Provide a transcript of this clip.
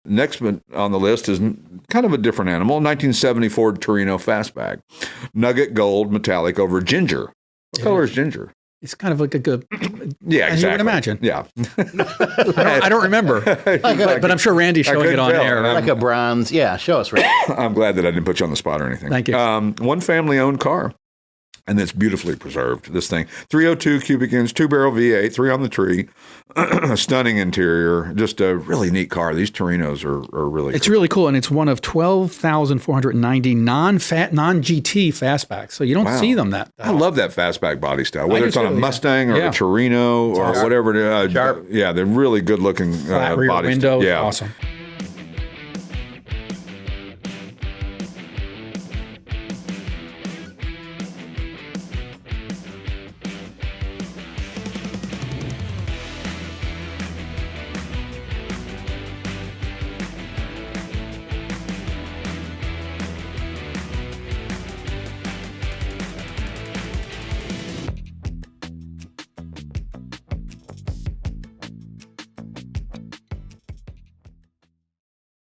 Next on the list is kind of a different animal, 1970 Ford Torino Fastback. Nugget Gold Metallic over ginger. What color is ginger? It's kind of like a good, yeah, exactly. As you would imagine. Yeah. I don't remember, but I'm sure Randy's showing it on air. Like a bronze. Yeah, show us, Randy. I'm glad that I didn't put you on the spot or anything. Thank you. One family-owned car, and it's beautifully preserved, this thing. 302 cubic inch, 2-barrel V8, 3 on the tree, stunning interior, just a really neat car. These Torinos are really It's really cool, and it's one of 12,490 non-GT fastbacks, so you don't see them that I love that fastback body style, whether it's on a Mustang or a Torino or whatever it is. Sharp. Yeah, they're really good-looking flat rear body window. style. Yeah. Awesome.